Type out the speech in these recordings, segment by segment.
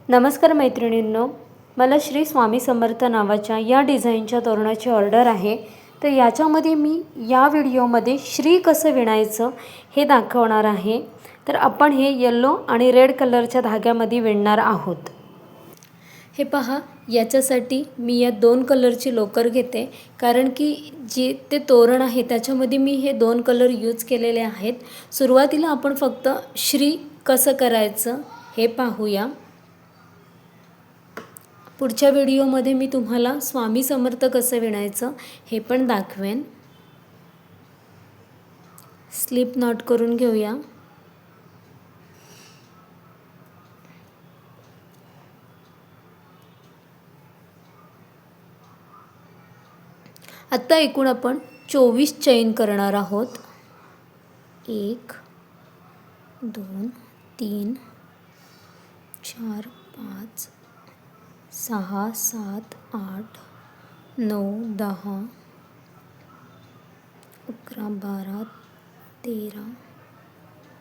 नमस्कार मैत्रिणींनो, मला श्री स्वामी समर्थ नावाच्या या डिझाईनच्या तोरणाची ऑर्डर आहे। तर याच्यामध्ये मी या व्हिडिओमध्ये श्री कसं विणायचं हे दाखवणार आहे। तर आपण हे येलो आणि रेड कलरच्या धाग्यामध्ये विणणार आहोत। हे पहा, याच्यासाठी मी या दोन कलरची लोकर घेते, कारण की जे ते तोरण आहे त्याच्यामध्ये मी हे दोन कलर यूज केलेले आहेत। सुरुवातीला आपण फक्त श्री कसं करायचं हे पाहूया। पुढच्या व्हिडिओमध्ये मी तुम्हाला स्वामी समर्थ कसं विणायचं हे पण दाखवेन। स्लिप नॉट करून घेऊया। आता एकूण आपण 24 चैन करणार आहोत। 1 2 3 4 5 6 7 8 9 10 11 12 13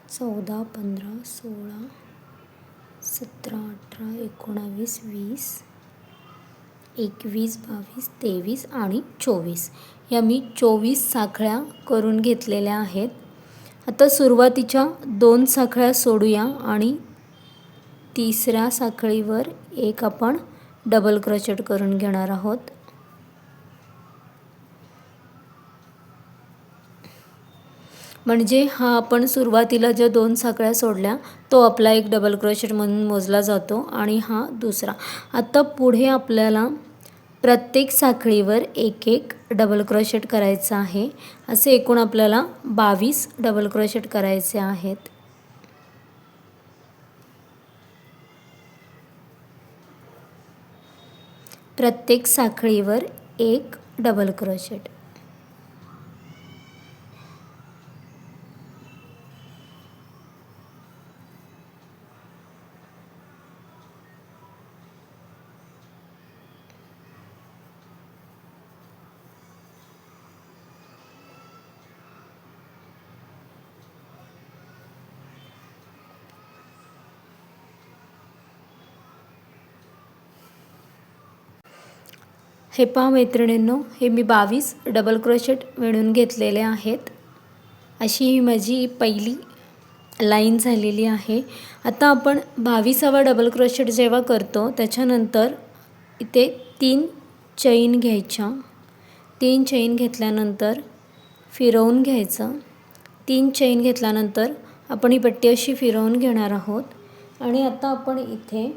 14 15 16 17 18 19 20 21 22 23 आणि 24 या मी 24 साखळ्या करून घेतलेल्या आहेत। आता सुरुवातीच्या 2 साखळ्या सोडूया आणि तिसऱ्या साखळीवर एक आपण डबल क्रोचेट करून घेणार आहोत। म्हणजे हा आपण सुरुवातीला ज्या 2 साखळ्या सोडल्या तो आपला एक डबल क्रोचेट म्हणून मोजला जातो आणि हा दुसरा। आता पुढे आपल्याला प्रत्येक साखळीवर एक एक डबल क्रोचेट करायचा आहे। असे एकूण आपल्याला 22 डबल क्रोचेट करायचे आहेत। प्रत्येक साखळीवर एक डबल क्रोचेट। हे पहा मैत्रिणींनो, हे मी 22 डबल क्रोचेट विणून घेतलेले आहेत। अशी ही माझी पहिली लाईन झालेली आहे। आता आपण 22वा डबल क्रोचेट जेव्हा करतो त्याच्यानंतर इथे 3 चैन घ्यायच्या। 3 चैन घेतल्यानंतर फिरवून घ्यायचं। 3 चैन घेतल्यानंतर आपण ही पट्टी अशी फिरवून घेणार आहोत आणि आता आपण इथे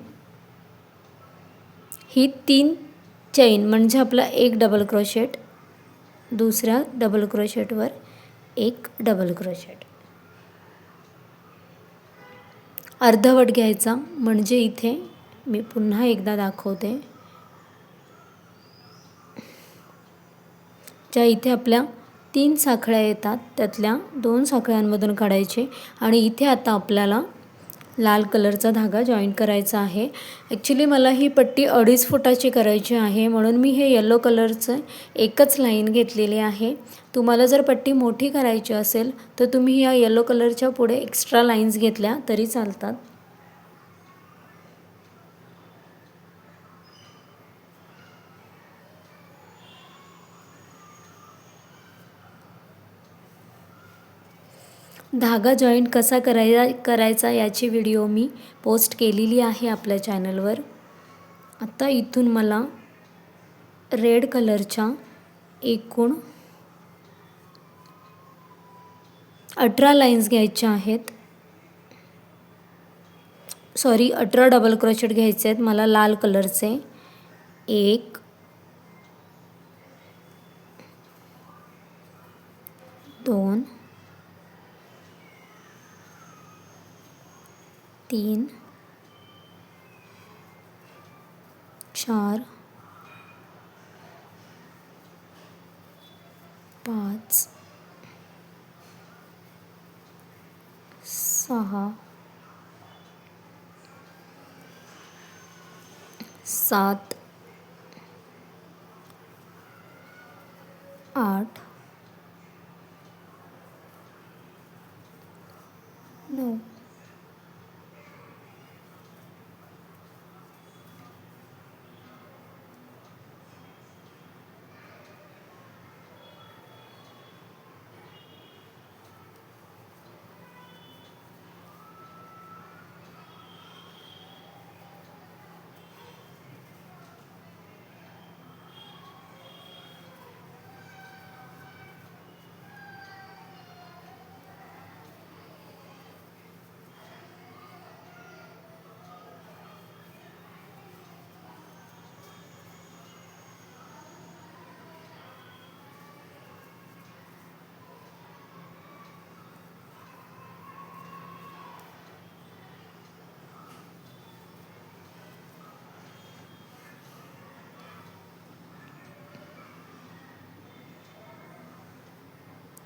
ही 3 चैन म्हणजे आपला एक डबल क्रोचेट, दुसऱ्या डबल क्रोचेटवर एक डबल क्रोचेट, अर्धवट घ्यायचा। म्हणजे इथे मी पुन्हा एकदा दाखवते, ज्या इथे आपल्या 3 साखळ्या येतात त्यातल्या 2 साखळ्यांमधून काढायचे आणि इथे आता आपल्याला लाल कलरचा धागा जॉईन करायचा आहे। ॲक्च्युली मला ही पट्टी 2.5 फुटाची करायची आहे, म्हणून मी हे येलो कलरचं एकच लाईन घेतलेली आहे। तुम्हाला जर पट्टी मोठी करायची असेल तर तुम्ही या येलो कलरच्या पुढे एक्स्ट्रा लाईन्स घेतल्या तरी चालतात। धागा जॉईंट कसा करायचा याची व्हिडिओ मी पोस्ट केलेली आहे आपल्या चॅनलवर। आता इथून मला रेड कलरच्या एकूण 18 लाईन्स घ्यायच्या आहेत। सॉरी, 18 डबल क्रोचेट घ्यायचे आहेत मला लाल कलरचे। 1 2 3 4 5 6 7 8 9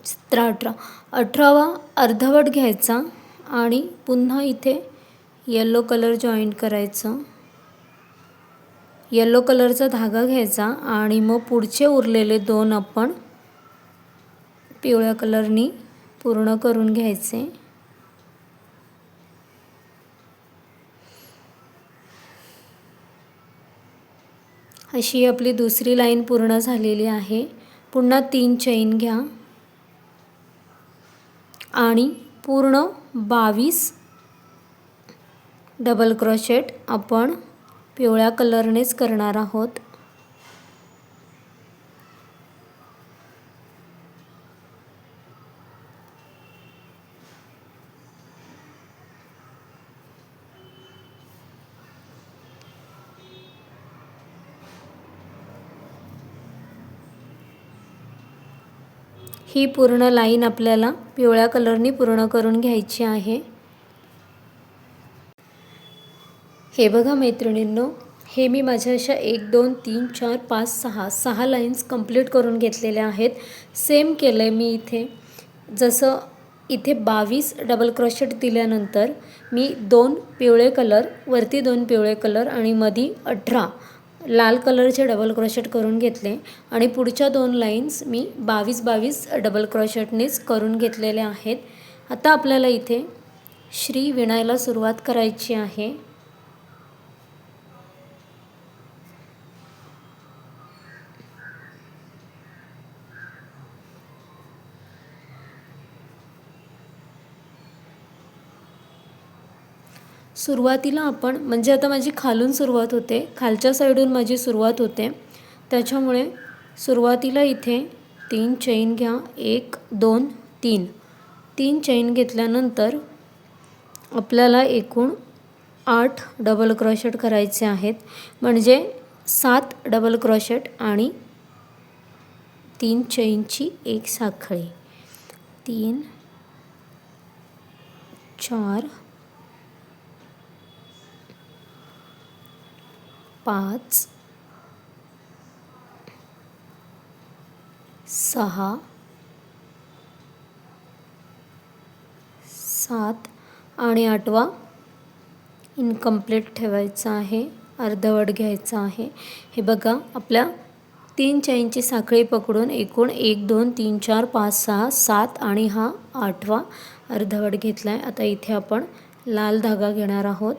17, 18वा अर्धवट घ्यायचा आणि पुन्हा इथे येलो कलर जॉईंट करायचं. येलो कलरचा धागा घ्यायचा आणि मग पुढचे उरलेले 2 आपण पिवळ्या कलरनी पूर्ण करून घ्यायचे. अशी आपली दुसरी लाईन पूर्ण झालेली आहे. पुन्हा 3 चैन घ्या आणि पूर्ण 22 डबल क्रोशेट आपण पिवळ्या कलरनेच करणार आहोत. ही पूर्ण लाईन आपल्याला पिवळ्या कलरनी पूर्ण करून घ्यायची आहे. हे बघा मैत्रिणींनो, हे मी माझ्या अशा 1 2 3 4 5 6 लाईन्स कंप्लीट करून घेतलेल्या आहेत. सेम केलं आहे मी इथे. जसं इथे 22 डबल क्रोशेट दिल्यानंतर मी 2 पिवळे कलर, वरती 2 पिवळे कलर आणि मधी 18 लाल कलरचे डबल क्रोशेट करून घेतले आणि पुढच्या 2 लाईन्स मी 22 डबल क्रोशेटनेच करून घेतलेल्या आहेत. आता आपल्याला इथे श्री विणायला सुरुवात करायची आहे. सुरुवातीला आपण म्हणजे आता माझी खालून सुरुवात होते, खालच्या साईडून माझी सुरुवात होते, त्याच्यामुळे सुरुवातीला इथे 3 चैन घ्या. 1 2 3 3 चैन घेतल्यानंतर आपल्याला एकूण 8 डबल क्रोशेट करायचे आहेत. म्हणजे 7 डबल क्रोशेट आणि 3 चैनची एक साखळी. 3 4 5 6 7 आणि 8वा इनकम्प्लीट ठेवायचा आहे, अर्धवट घ्यायचा आहे. हे बघा, आपल्या 3 चैनची साखळी पकडून एकूण 1 2 3 4 5 6 7 आणि हा 8वा अर्धवट घेतला आहे. आता इथे आपण लाल धागा घेणार आहोत.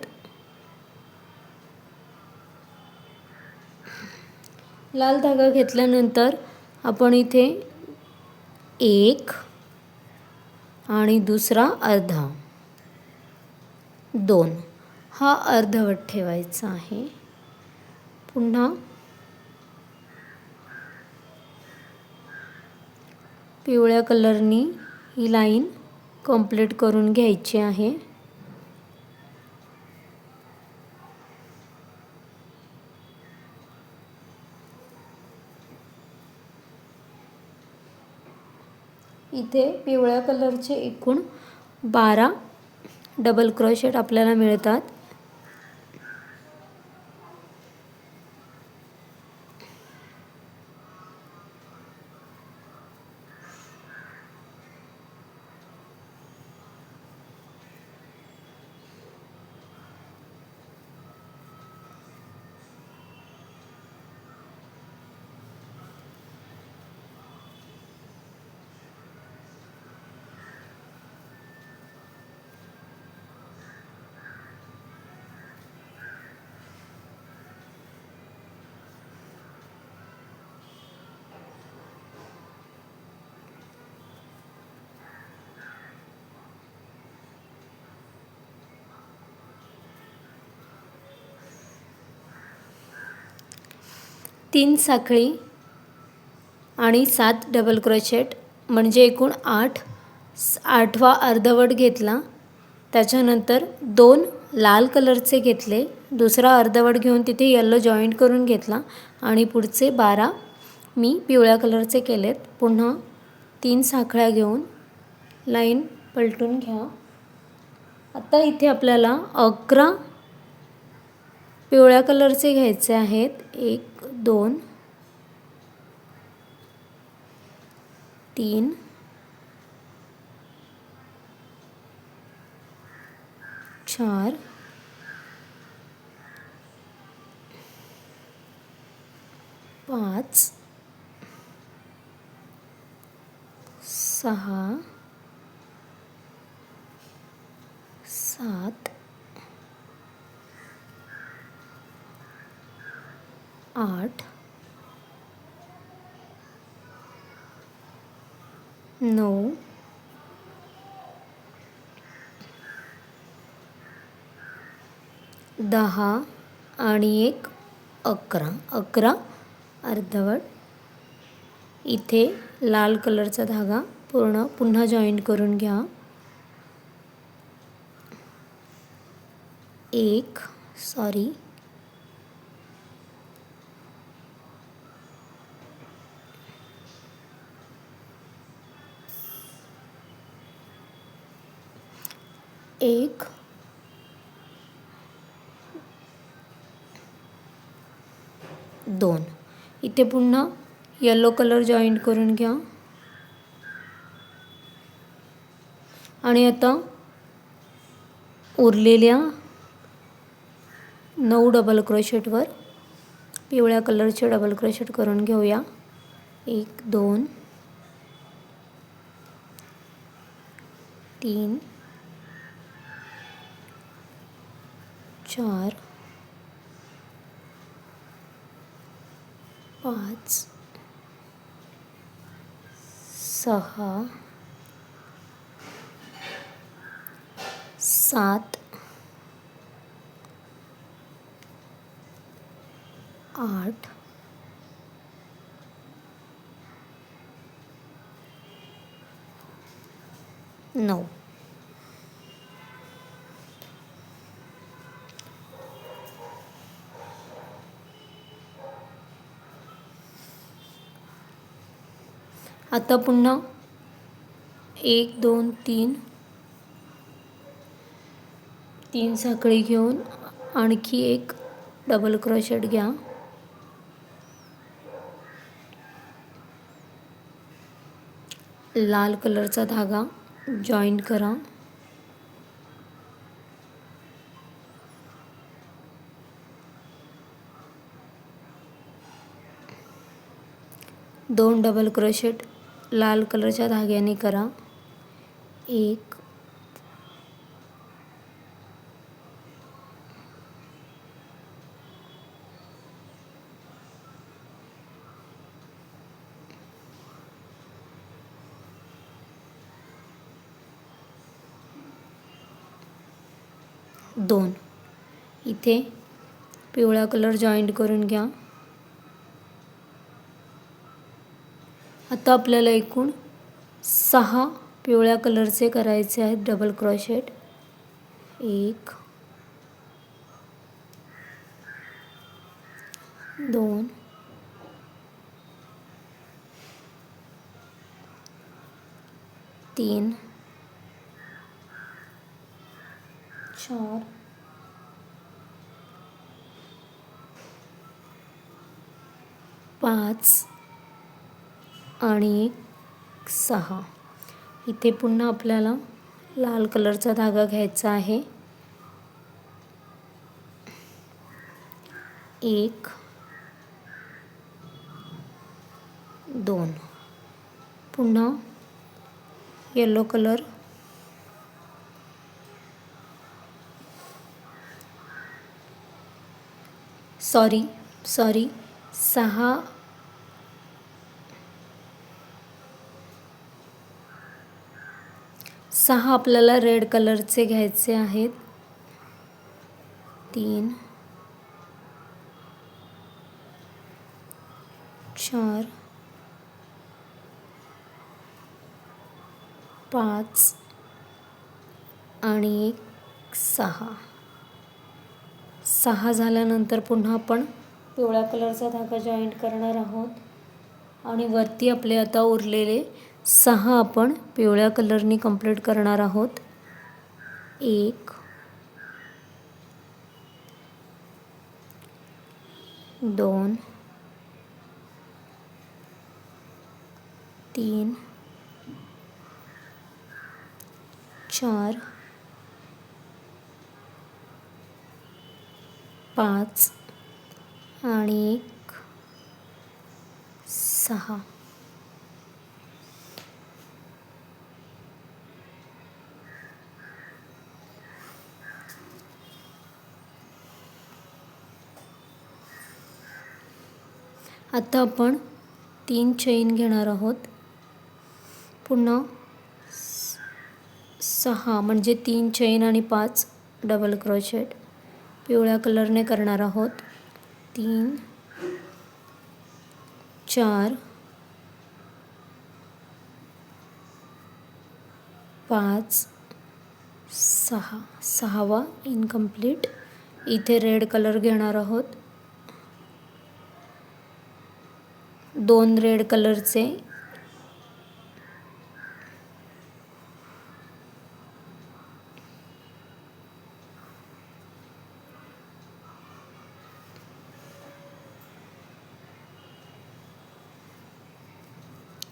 लाल धागा घेतल्यानंतर आपण इथे 1 आणि दुसरा अर्धा 2 हा अर्धवट ठेवायचा आहे. पुन्हा पिवळ्या कलरनी ही लाईन कंप्लीट करून घ्यायची आहे. इथे पिवळ्या कलरचे एकूण 12 डबल क्रोशेट आपल्याला मिळतात. तीन साखळी आणि 7 डबल क्रोशेट म्हणजे एकूण 8. 8वा अर्धवट घेतला, त्याच्यानंतर 2 लाल कलरचे घेतले, दुसरा अर्धवट घेऊन तिथे येलो जॉईंट करून घेतला आणि पुढचे 12 मी पिवळ्या कलरचे केलेत. पुन्हा 3 साखळ्या घेऊन लाईन पलटून घ्या. आता इथे आपल्याला 11 पिवळ्या कलरचे घ्यायचे आहेत. 1 2 3 4 5 6 7 8 9 10 आणि 1 11. 11 अर्धवट. इथे लाल कलरचा धागा पुन्हा जॉईंट करून घ्या. 1 सॉरी 1 2. इथे पुन्हा येलो कलर जॉईंट करून घ्या. आणि आता उरलेल्या 9 डबल क्रोशेटवर पिवळ्या कलरचे डबल क्रोशेट करून घेऊया. 1 2 3 4 5 6 7 8 9. आता पुन्हा 1 2 3 साखळी घेऊन आणखी एक डबल क्रोशेट घ्या. लाल कलरचा धागा जॉईंट करा. दोन डबल क्रोशेट लाल कलरच्या धाग्याने करा. 1 2. इथे पिवळा कलर जॉईंट करून घ्या. आता आपल्याला एकूण 6 पिवळ्या कलरचे करायचे आहेत डबल क्रोशेट. 1 2 3 4 5 आणि 6. इथे पुन्हा आपल्याला लाल कलरचा धागा घ्यायचा आहे. 1 2. पुन्हा येलो कलर. सॉरी 6 आपल्याला रेड कलरचे घ्यायचे आहेत. 3 4 5 आणि 6. 6 झाल्यानंतर पुन्हा आपण पिवळ्या कलरचा धागा जॉईंट करणार आहोत. आणि वरती आपले आता उरलेले 6 आपण पिवळ्या कलरनी कंप्लीट करणार आहोत. 1 2 3 4 5 आणि 1 6. आता आपण 3 चेन घेणार आहोत. पुन्हा 6 म्हणजे 3 चेन आणि 5 डबल क्रोशेट पिवळ्या कलरने करणार आहोत. 3 4 5 6. 6वा इनकम्प्लीट. इथे रेड कलर घेणार आहोत. 2 रेड कलरचे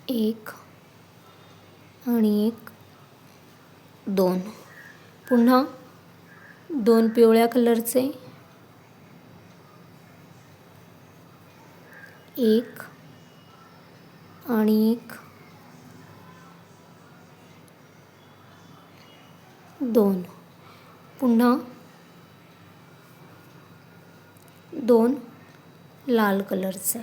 एक आणि 1 2. पुन्हा 2 पिवळ्या कलरचे 1 आणि 1 2. पुन्हा 2 लाल कलरचे.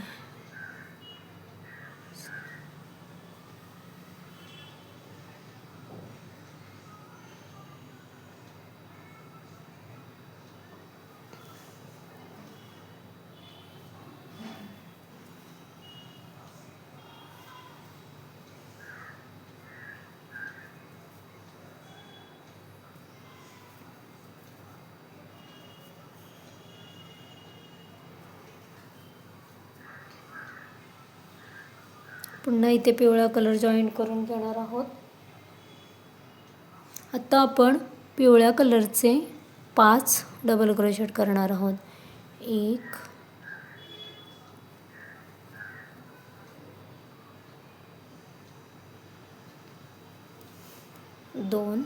पुन्हा इथे पिवळा कलर जॉईन करून घेणार आहोत. आता आपण पिवळ्या कलरचे 5 डबल क्रोशेट करणार आहोत. 1 2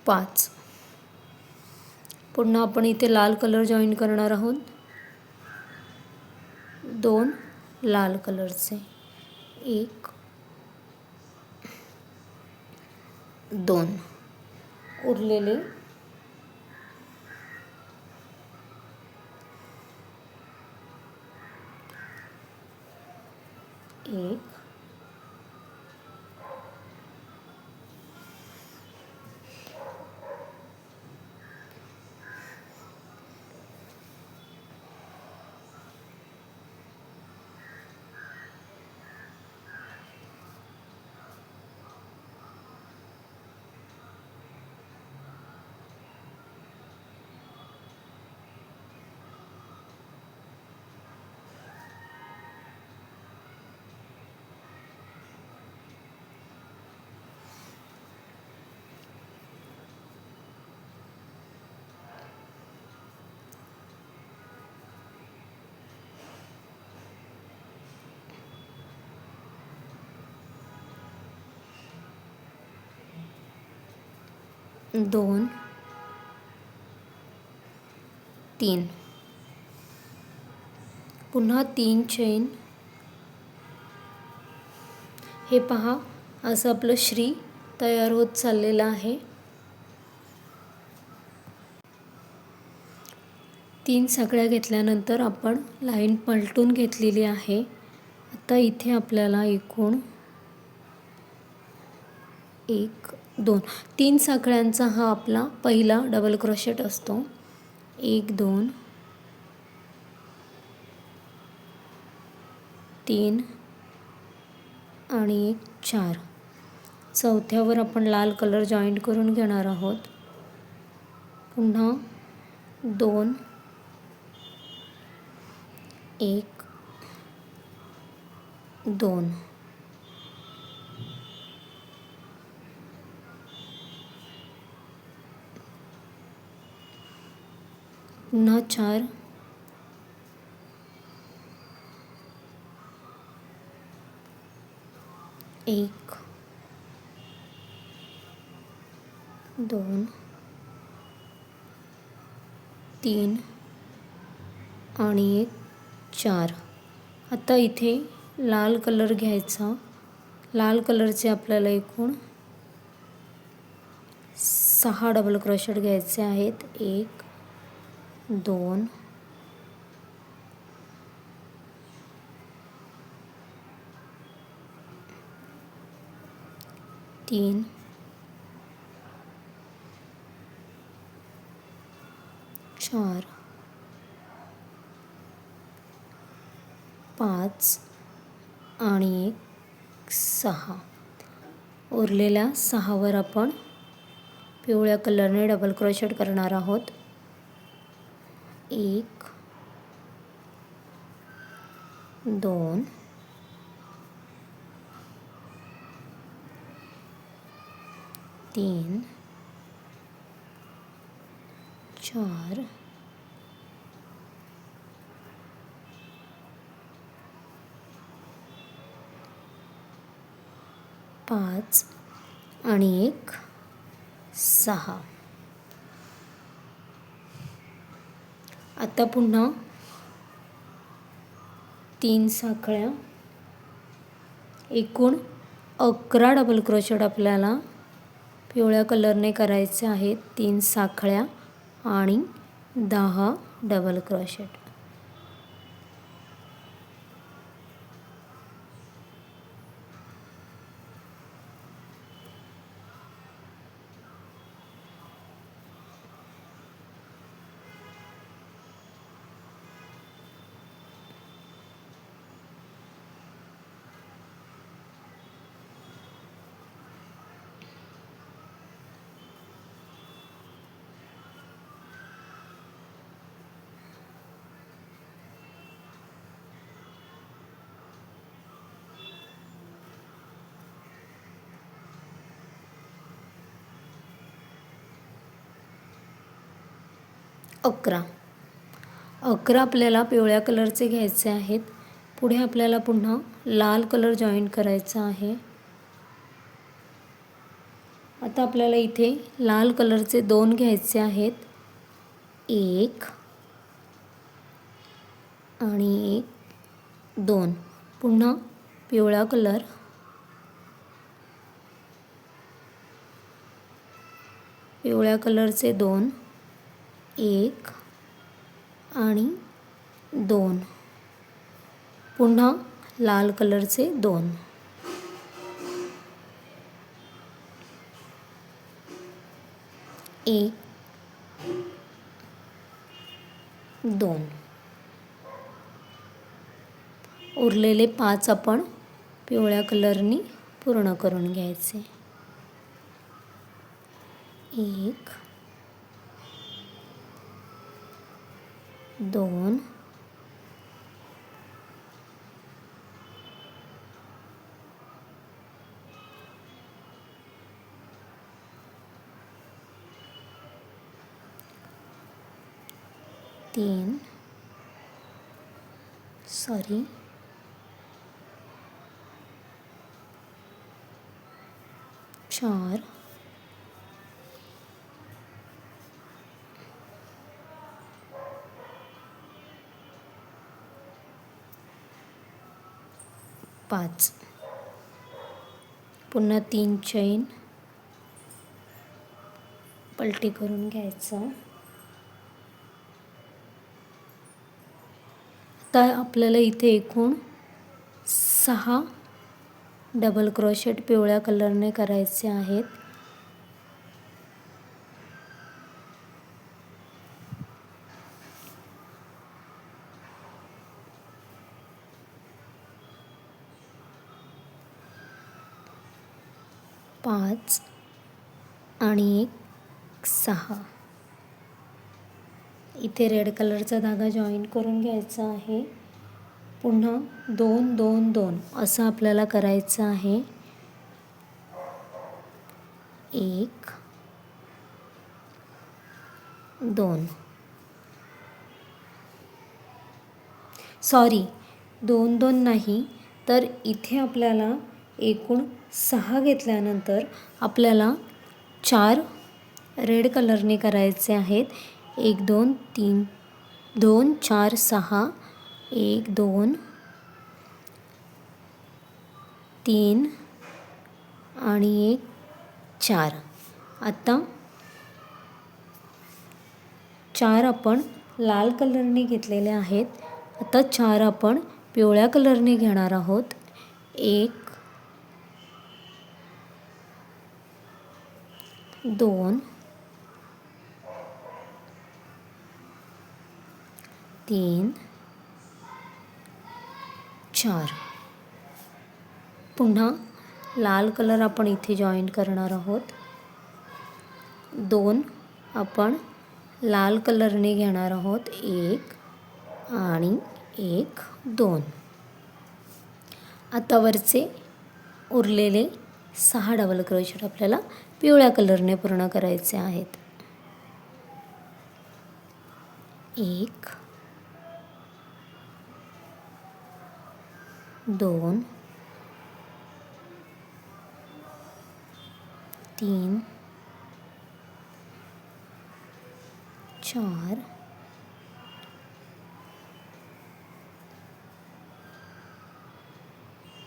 5. पुन्हा आपण इथे लाल कलर जॉईन करणार आहोत. 2 लाल कलरचे 1 2. उरलेले 1 2 3. पुन्हा 3 चेन. हे पहा, असं आपलं श्री तयार होत चाललेलं आहे. 3 साखळ्या घेतल्यानंतर आपण लाईन पलटून घेतलेली आहे. आता इथे आपल्याला एकूण 1 2 3 साखळ्यांचा हा आपला पहिला डबल क्रोशेट असतो. 1 2 3 आणि 1 4. चौथ्यावर आपण लाल कलर जॉईन करून घेणार आहोत. पुन्हा 2 1 2 पुन्हा 4, 1, 2, 3 आणि 1, 4. आता इथे लाल कलर घ्यायचा. लाल कलरचे आपल्याला एकूण 6 डबल क्रोशेट घ्यायचे आहेत. 1, 2, 3, 4, 5 आणि 1, 6. उरलेल्या 6वर आपण पिवळ्या कलरने डबल क्रोशेट करणार आहोत. 1, 2, 3, 4, 5 आणि 1, 6. आता पुन्हा 3 साखळ्या, एकूण 11 डबल क्रोशेट आपल्याला पिवळ्या कलरने करायचे आहेत. 3 साखळ्या आणि 10 डबल क्रोशेट. अकरा आपल्याला पिवळ्या कलरचे घ्यायचे आहेत. पुढे आपल्याला पुन्हा लाल कलर जॉईन करायचा आहे. आता आपल्याला इथे लाल कलरचे 2 घ्यायचे आहेत. 1 आणि 1, 2. पुन्हा पिवळा कलर, पिवळ्या कलरचे 2, 1 आणि 2. पुन्हा लाल कलरचे 2, 1, 2. उरलेले 5 आपण पिवळ्या कलरनी पूर्ण करून घ्यायचे. 1, 2, 3, 4, 5. पुन्हा 3 चैन पलटी करून घ्यायचं. आता आपल्याला इथे एकूण 6 डबल क्रोशेट पिवळ्या कलरने करायचे आहेत. पाच आणि 1, 6. इथे रेड कलरचा धागा जॉईन करून घ्यायचा आहे. पुन्हा 2 2 2 असं आपल्याला करायचं आहे. 1, 2. सॉरी 2-2 नाही, तर इथे आपल्याला एकूण 6 घेतल्यानंतर आपल्याला 4 रेड कलरने करायचे आहेत. 1 2 3 2 4 6 1 2 3 आणि 1 4. आता 4 आपण लाल कलरने घेतलेले आहेत. आता 4 आपण पिवळ्या कलरने घेणार आहोत. 1 2 3 4. पुन्हा लाल कलर आपण इथे जॉईन करणार आहोत. 2 आपण लाल कलरने घेणार आहोत. 1 आणि 1 2. आता वरचे उरलेले 6 डबल क्रोशेट आपल्याला पिवळ्या कलरने पूर्ण करायचे आहेत. 1 2 3 4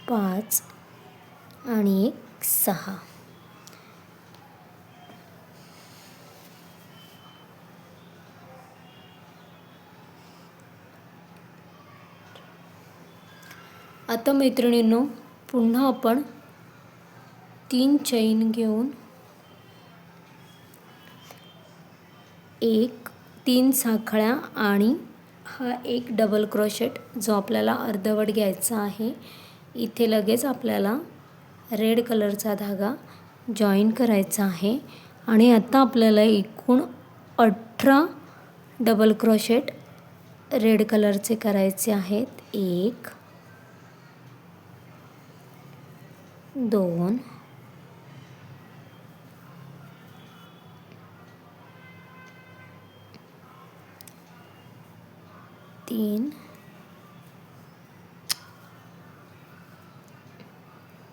5 आणि 1 6. आता मैत्रिणींनो, पुन्हा आपण 3 चैन घेऊन 3 साखळ्या आणि हा एक डबल क्रोशेट जो आपल्याला अर्धवट घ्यायचा आहे. इथे लगेच आपल्याला रेड कलरचा धागा जॉईन करायचा आहे. आणि आता आपल्याला एकूण 18 डबल क्रोशेट रेड कलरचे करायचे आहेत. 1 2 3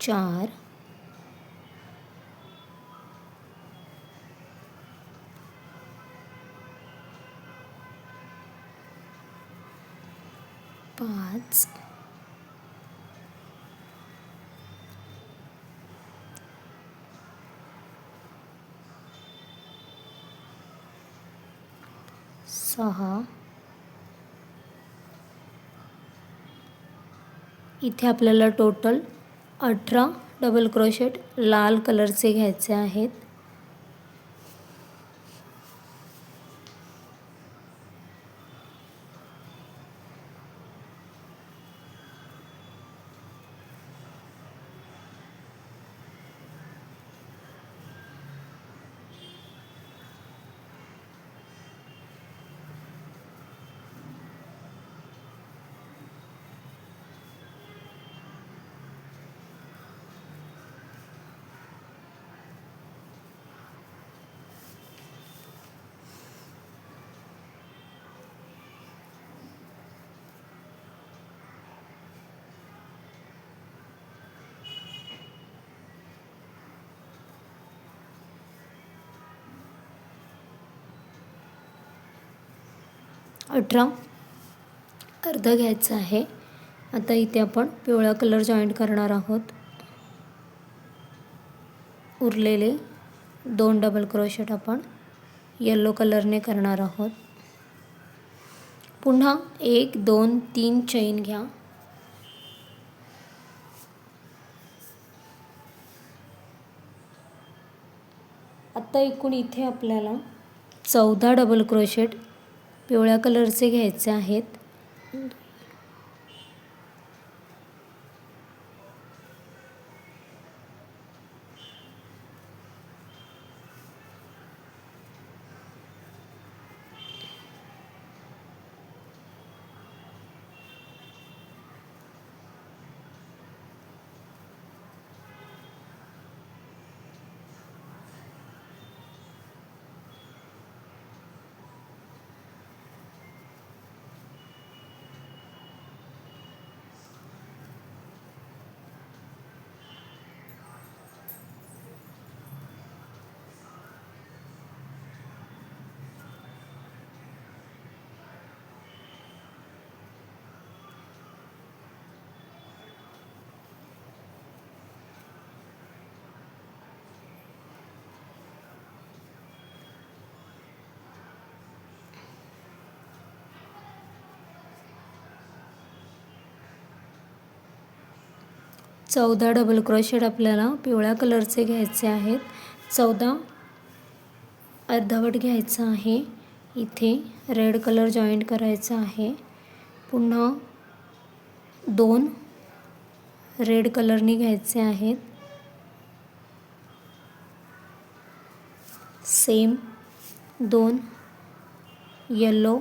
4 5 6. इथे आपल्याला टोटल 18 डबल क्रोशेट लाल कलरचे घ्यायचे आहेत. अर्ध घ्यायचं आहे. आता इथे आपण पिवळा कलर जॉईंट करणार आहोत. उरलेले 2 डबल क्रोशेट आपण येलो कलरने करणार आहोत. पुन्हा 1 2 3 चैन घ्या. आता एकूण इथे आपल्याला 14 डबल क्रोशेट पिवळ्या कलरचे घ्यायचे आहेत. 14 डबल क्रोशेट आपल्याला पिवळ्या कलरचे घ्यायचे आहेत. 14 अर्धवट घ्यायचं आहे. इथे रेड कलर जॉईंट करायचा आहे. पुन्हा 2 रेड कलरनी घ्यायचे आहेत. सेम 2 येलो,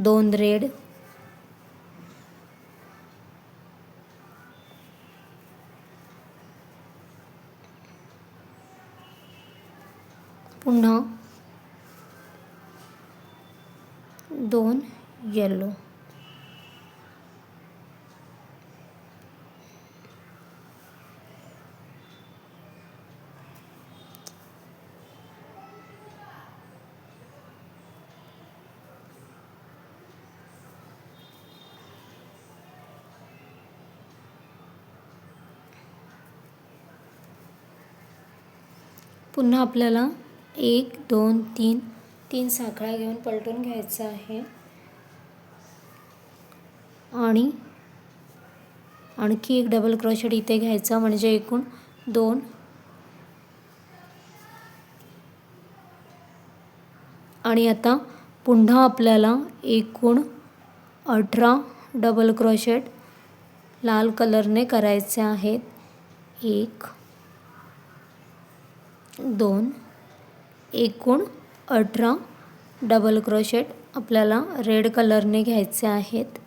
2 रेड, पुन्हा 2 येलो. पुन्हा आपल्याला 1 2 3 साखळ्या घेऊन पलटून घ्यायचं आहे आणि आणखी एक डबल क्रोशेट इथे घ्यायचा, म्हणजे एकूण 2 आणि आता पुन्हा आपल्याला एकूण 18 डबल क्रोशेट लाल कलरने करायचे आहेत. 1 2 एकूण 18 डबल क्रोशेट आपल्याला रेड कलरने घ्यायचे आहेत.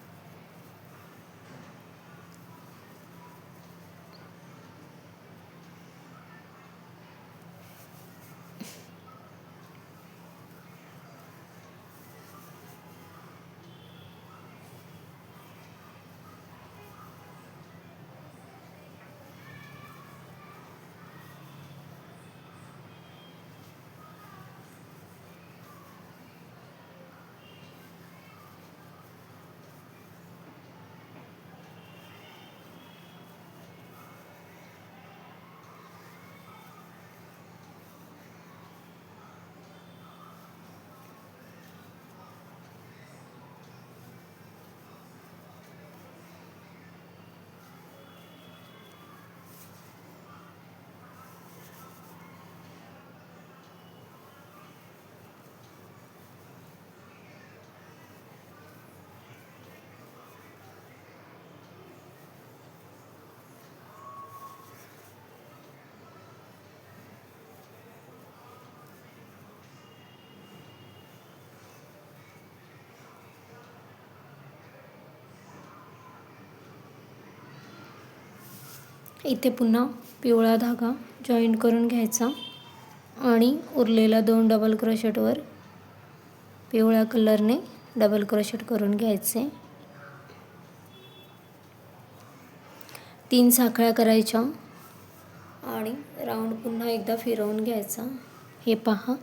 इथे पुन्हा पिवळा धागा जॉईंट करून घ्यायचा आणि उरलेला 2 डबल क्रोशेटवर पिवळ्या कलरने डबल क्रोशेट करून घ्यायचे. 3 साखळ्या करायच्या आणि राऊंड पुन्हा एकदा फिरवून घ्यायचा. हे पहा,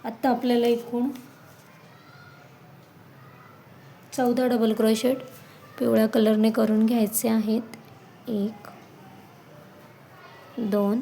आता आपल्याला एकूण 14 डबल क्रोशेट पिवळ्या कलरने करून घ्यायचे आहेत. 1 2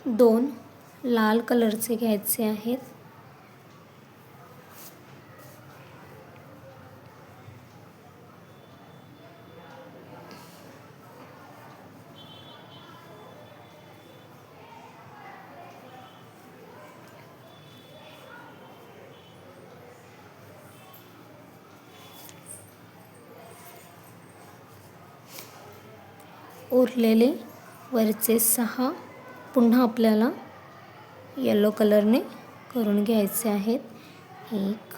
2 लाल कलरचे घ्यायचे आहेत. उरलेले वरचे 6 पुन्हा आपल्याला येलो कलरने करून घ्यायचे आहेत. 1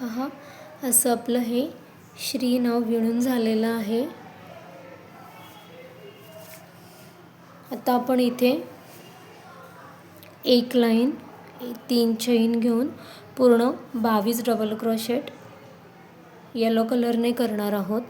पहा, असं आपलं हे श्री नाव विणून झालेलं आहे. आता आपण इथे एक लाईन 3 चैन घेऊन पूर्ण 22 डबल क्रोशेट येलो कलरने करणार आहोत.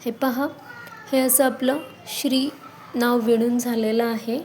हे पहा, हे असं आपलं श्री नाव विणून झालेलं आहे.